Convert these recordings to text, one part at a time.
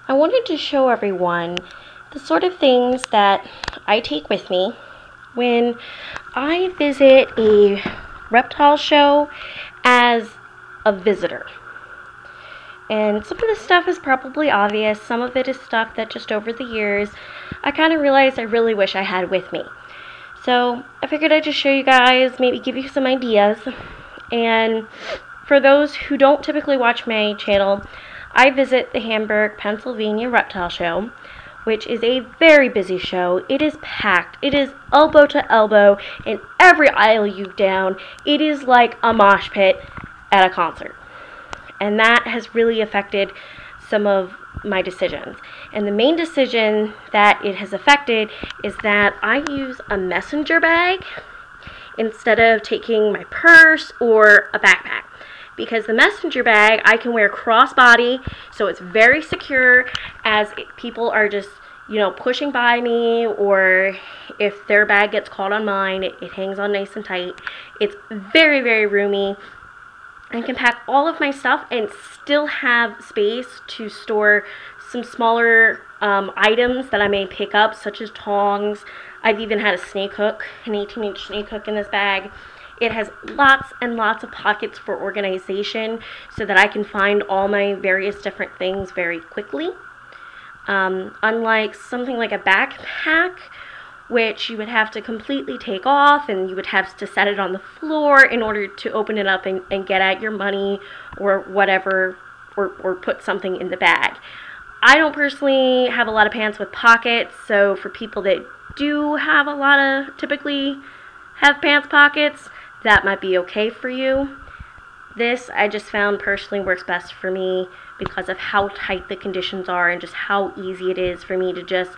I wanted to show everyone the sort of things that I take with me when I visit a reptile show as a visitor. And some of this stuff is probably obvious. Some of it is stuff that just over the years I kind of realized I really wish I had with me. So I figured I'd just show you guys, maybe give you some ideas. And for those who don't typically watch my channel, I visit the Hamburg, Pennsylvania Reptile Show, which is a very busy show. It is packed. It is elbow to elbow in every aisle you down. It is like a mosh pit at a concert. And that has really affected some of my decisions. And the main decision that it has affected is that I use a messenger bag instead of taking my purse or a backpack. Because the messenger bag I can wear crossbody, so it's very secure as people are just, pushing by me, or if their bag gets caught on mine, it hangs on nice and tight. It's very, very roomy. I can pack all of my stuff and still have space to store some smaller items that I may pick up, such as tongs. I've even had a snake hook, an 18-inch snake hook in this bag. It has lots and lots of pockets for organization so that I can find all my various different things very quickly. Unlike something like a backpack, which you would have to completely take off and you would have to set it on the floor in order to open it up and get at your money or whatever, or put something in the bag. I don't personally have a lot of pants with pockets, so for people that do have typically have pants pockets, that might be okay for you. This I just found personally works best for me because of how tight the conditions are and just how easy it is for me to just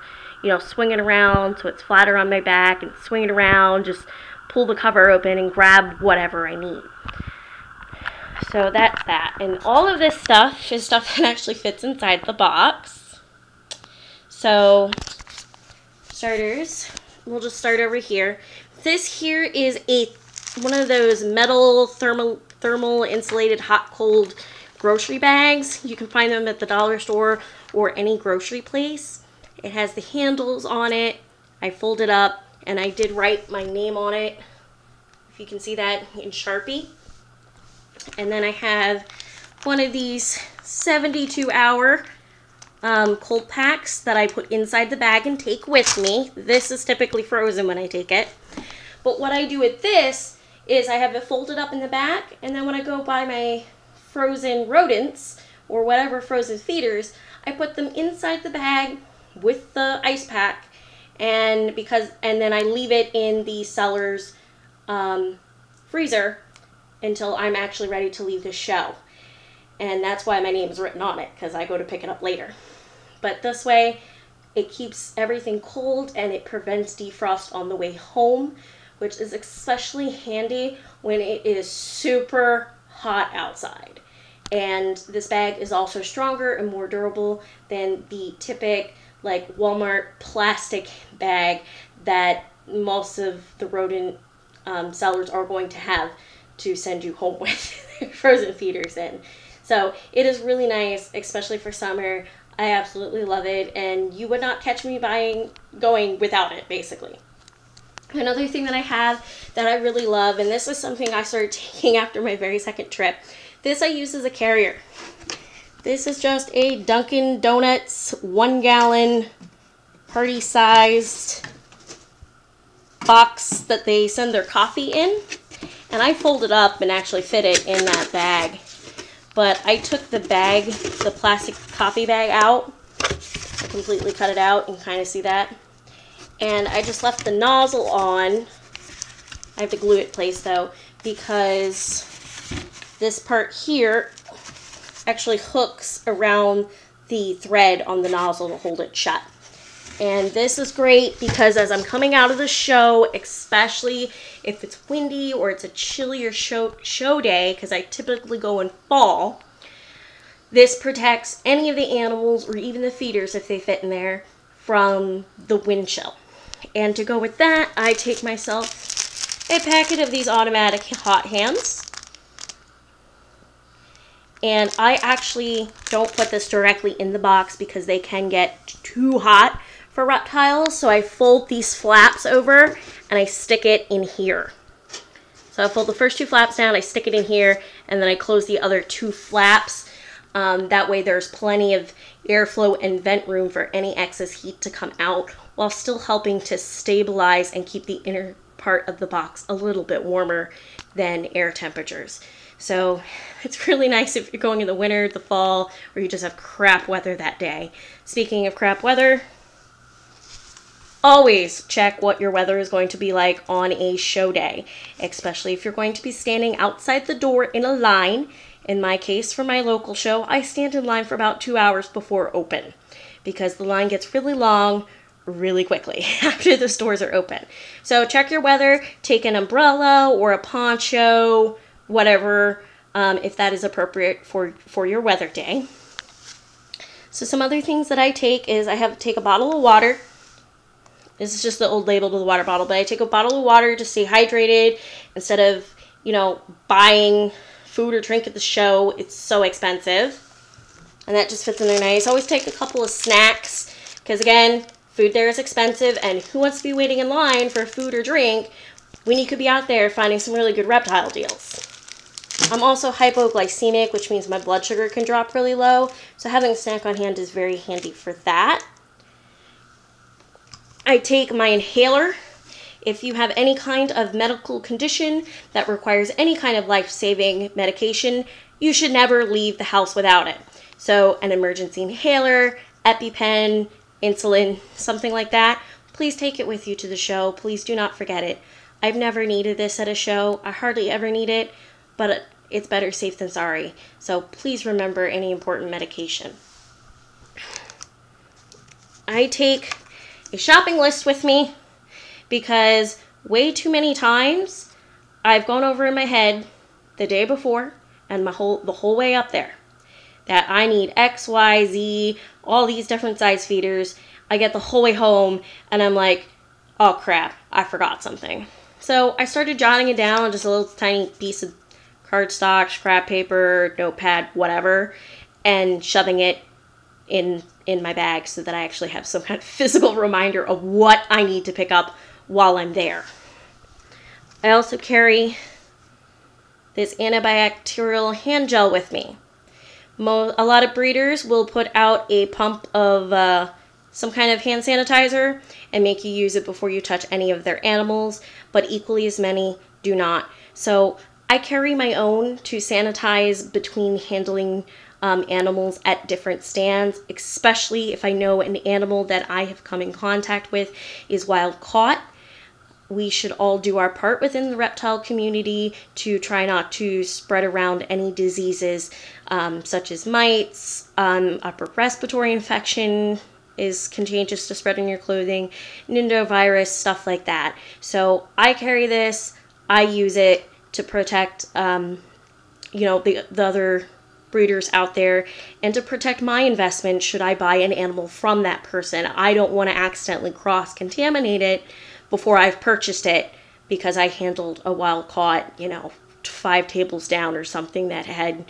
swing it around so it's flatter on my back, and swing it around, just pull the cover open and grab whatever I need. So that's that. And all of this stuff is stuff that actually fits inside the box. So, starters, we'll just start over here. This here is one of those metal thermal insulated hot cold grocery bags. You can find them at the dollar store or any grocery place. It has the handles on it. I fold it up and I did write my name on it, if you can see that in Sharpie. And then I have one of these 72-hour cold packs that I put inside the bag and take with me. This is typically frozen when I take it. But what I do with this is I have it folded up in the back, and then when I go buy my frozen rodents or whatever frozen feeders, I put them inside the bag with the ice pack, and then I leave it in the seller's freezer until I'm actually ready to leave the show. And that's why my name is written on it, because I go to pick it up later. But this way it keeps everything cold and it prevents defrost on the way home, which is especially handy when it is super hot outside. And this bag is also stronger and more durable than the typical Walmart plastic bag that most of the rodent sellers are going to have to send you home with frozen feeders in. So it is really nice, especially for summer. I absolutely love it, and you would not catch me going without it, basically. Another thing that I have that I really love, and this is something I started taking after my very second trip, this I use as a carrier. This is just a Dunkin' Donuts 1 gallon party-sized box that they send their coffee in. And I folded up and actually fit it in that bag. But I took the bag, the plastic coffee bag out. I completely cut it out, and kind of see that. And I just left the nozzle on. I have to glue it in place though, because this part here actually hooks around the thread on the nozzle to hold it shut. And this is great because as I'm coming out of the show, especially if it's windy or it's a chillier show day, because I typically go in fall, this protects any of the animals or even the feeders, if they fit in there, from the wind chill. And to go with that, I take myself a packet of these automatic hot hands. And I actually don't put this directly in the box because they can get too hot for reptiles. So I fold these flaps over and I stick it in here. So I fold the first 2 flaps down, I stick it in here, and then I close the other 2 flaps. That way there's plenty of airflow and vent room for any excess heat to come out while still helping to stabilize and keep the inner part of the box a little bit warmer than air temperatures. So it's really nice if you're going in the winter, the fall, or you just have crap weather that day. Speaking of crap weather, always check what your weather is going to be like on a show day, especially if you're going to be standing outside the door in a line. In my case, for my local show, I stand in line for about 2 hours before open because the line gets really long really quickly after the stores are open. So check your weather, take an umbrella or a poncho, whatever, if that is appropriate for your weather day. So some other things that I take is I take a bottle of water. This is just the old label to the water bottle, but I take a bottle of water to stay hydrated instead of, you know, buying food or drink at the show. It's so expensive. And that just fits in there nice. Always take a couple of snacks because, again, food there is expensive, and who wants to be waiting in line for food or drink when you could be out there finding some really good reptile deals? I'm also hypoglycemic, which means my blood sugar can drop really low, so having a snack on hand is very handy for that. I take my inhaler. If you have any kind of medical condition that requires any kind of life-saving medication, you should never leave the house without it. So an emergency inhaler, EpiPen, insulin, something like that, please take it with you to the show. Please do not forget it. I've never needed this at a show. I hardly ever need it, but it's better safe than sorry. So please remember any important medication. I take a shopping list with me because way too many times I've gone over in my head the day before and the whole way up there that I need X, Y, Z, all these different size feeders. I get the whole way home and I'm like, oh crap, I forgot something. So I started jotting it down on just a little tiny piece of cardstock, scrap paper, notepad, whatever, and shoving it in my bag so that I actually have some kind of physical reminder of what I need to pick up while I'm there. I also carry this antibacterial hand gel with me. A lot of breeders will put out a pump of some kind of hand sanitizer and make you use it before you touch any of their animals, but equally as many do not. So I carry my own to sanitize between handling animals at different stands, especially if I know an animal that I have come in contact with is wild caught. We should all do our part within the reptile community to try not to spread around any diseases such as mites, upper respiratory infection is contagious to spread in your clothing, nindovirus, stuff like that. So I carry this, I use it to protect you know, the other breeders out there and to protect my investment should I buy an animal from that person. I don't want to accidentally cross-contaminate it before I've purchased it because I handled a wild caught, you know, 5 tables down or something that had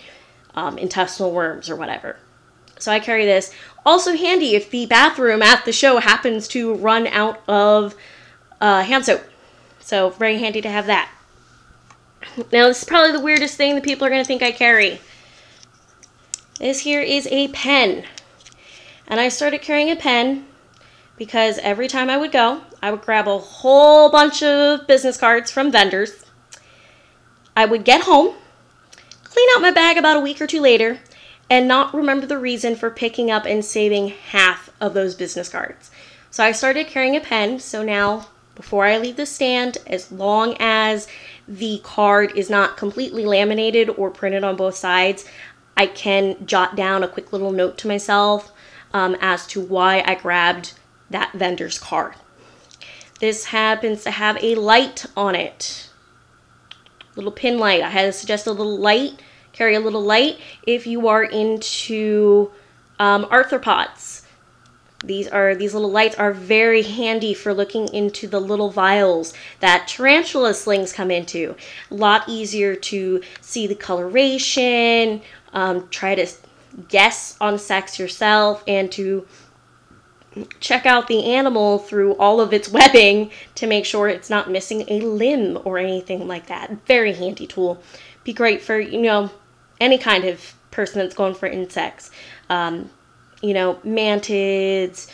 intestinal worms or whatever. So I carry this. Also handy if the bathroom at the show happens to run out of hand soap. So very handy to have that. Now this is probably the weirdest thing that people are going to think I carry. This here is a pen. And I started carrying a pen because every time I would go, I would grab a whole bunch of business cards from vendors. I would get home, clean out my bag about a week or 2 later, and not remember the reason for picking up and saving half of those business cards. So I started carrying a pen, so now before I leave the stand, as long as the card is not completely laminated or printed on both sides, I can jot down a quick little note to myself as to why I grabbed that vendor's card. This happens to have a light on it. Little pin light. I had to suggest a little light. Carry a little light if you are into arthropods. These little lights are very handy for looking into the little vials that tarantula slings come into. A lot easier to see the coloration, try to guess on sex yourself, and to check out the animal through all of its webbing to make sure it's not missing a limb or anything like that. Very handy tool. Be great for, any kind of person that's going for insects. Mantids,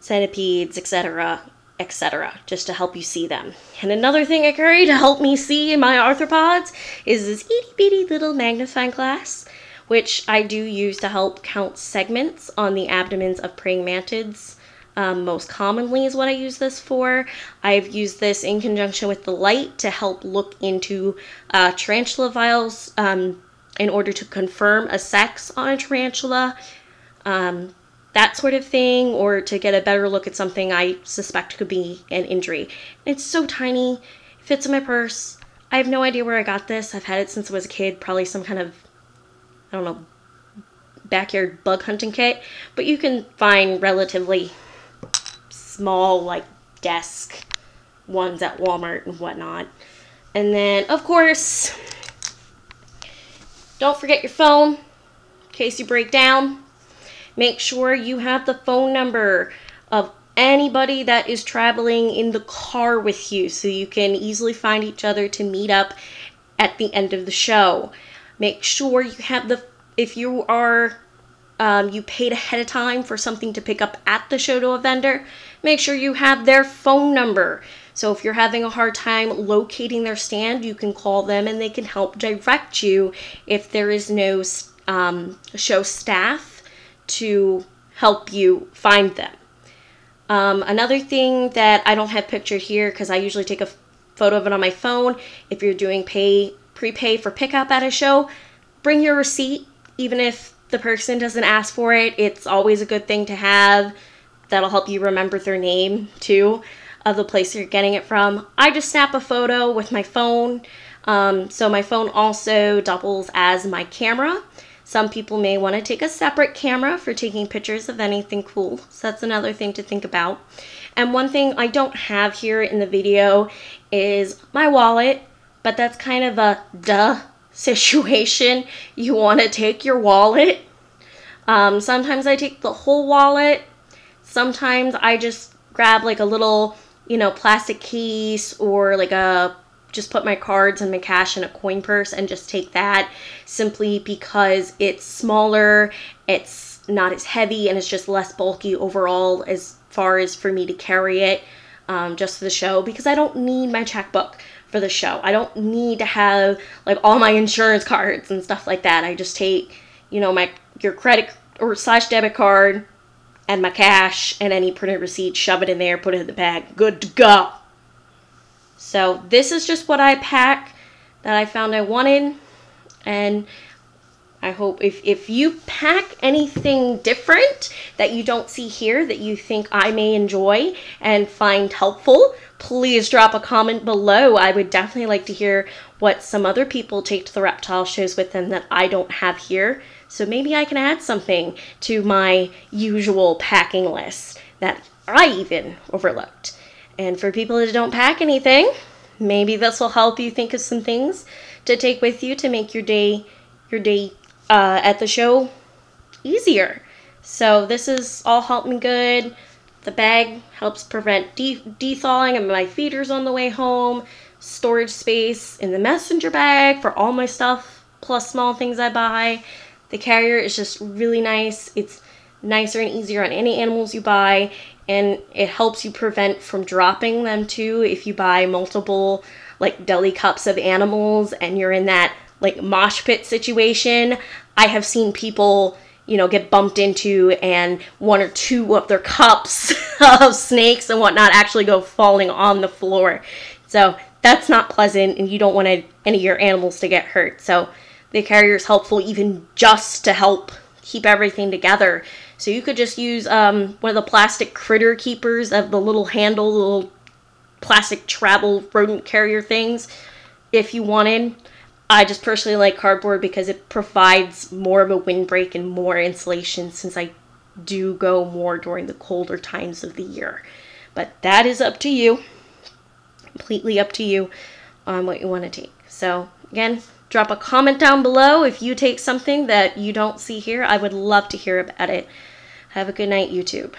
centipedes, etc., etc., just to help you see them. And another thing I carry to help me see in my arthropods is this itty bitty little magnifying glass, which I do use to help count segments on the abdomens of praying mantids. Most commonly is what I use this for. I've used this in conjunction with the light to help look into tarantula vials in order to confirm a sex on a tarantula, that sort of thing, or to get a better look at something I suspect could be an injury. It's so tiny, it fits in my purse. I have no idea where I got this. I've had it since I was a kid, probably some kind of, I don't know, backyard bug hunting kit, but you can find relatively small, like, desk ones at Walmart and whatnot. And then, of course, don't forget your phone in case you break down. Make sure you have the phone number of anybody that is traveling in the car with you so you can easily find each other to meet up at the end of the show. Make sure you have if you are, you paid ahead of time for something to pick up at the show to a vendor, make sure you have their phone number. So if you're having a hard time locating their stand, you can call them and they can help direct you if there is no show staff to help you find them. Another thing that I don't have pictured here because I usually take a photo of it on my phone, if you're doing prepay for pickup at a show, bring your receipt. Even if the person doesn't ask for it, it's always a good thing to have. That'll help you remember their name too, of the place you're getting it from. I just snap a photo with my phone. So my phone also doubles as my camera. Some people may want to take a separate camera for taking pictures of anything cool. So that's another thing to think about. And one thing I don't have here in the video is my wallet, but that's kind of a duh situation. You want to take your wallet. Sometimes I take the whole wallet. Sometimes I just grab like a little, plastic case, or like just put my cards and my cash in a coin purse and just take that, simply because it's smaller, it's not as heavy, and it's just less bulky overall as far as for me to carry it just for the show, because I don't need my checkbook for the show. I don't need to have like all my insurance cards and stuff like that. I just take, your credit or / debit card and my cash and any printed receipt, shove it in there, put it in the bag, good to go. So this is just what I pack that I found I wanted, and I hope if you pack anything different that you don't see here that you think I may enjoy and find helpful, please drop a comment below. I would definitely like to hear what some other people take to the reptile shows with them that I don't have here. So maybe I can add something to my usual packing list that I even overlooked. And for people that don't pack anything, maybe this will help you think of some things to take with you to make your day at the show easier. So this is all helping good. The bag helps prevent de-thawing of my feeders on the way home. Storage space in the messenger bag for all my stuff, plus small things I buy. The carrier is just really nice. It's nicer and easier on any animals you buy, and it helps you prevent from dropping them too. If you buy multiple like deli cups of animals and you're in that like mosh pit situation, I have seen people, get bumped into, and 1 or 2 of their cups of snakes and whatnot actually go falling on the floor. So that's not pleasant, and you don't want any of your animals to get hurt. So the carrier is helpful even just to help keep everything together. So you could just use one of the plastic critter keepers of the little handle, little plastic travel rodent carrier things if you wanted. I just personally like cardboard because it provides more of a windbreak and more insulation, since I do go more during the colder times of the year. But that is up to you. Completely up to you on what you want to take. So again, Drop a comment down below if you take something that you don't see here. I would love to hear about it. Have a good night, YouTube.